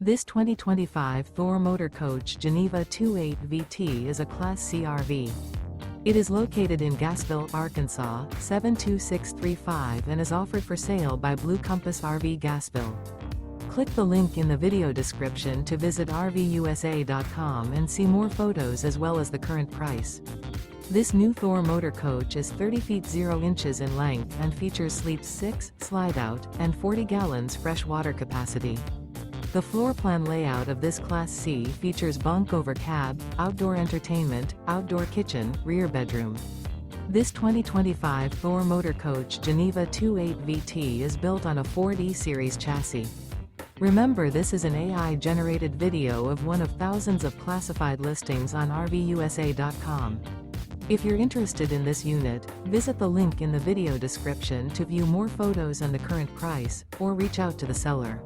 This 2025 Thor Motor Coach Geneva 28 VT is a Class C RV. It is located in Gassville, Arkansas, 72635 and is offered for sale by Blue Compass RV Gassville. Click the link in the video description to visit RVUSA.com and see more photos as well as the current price. This new Thor Motor Coach is 30 feet 0 inches in length and features sleeps 6, slide-out, and 40 gallons fresh water capacity. The floor plan layout of this Class C features bunk over cab, outdoor entertainment, outdoor kitchen, rear bedroom. This 2025 Thor Motor Coach Geneva 28 VT is built on a Ford E-Series chassis. Remember, this is an AI-generated video of one of thousands of classified listings on RVUSA.com. If you're interested in this unit, visit the link in the video description to view more photos and the current price, or reach out to the seller.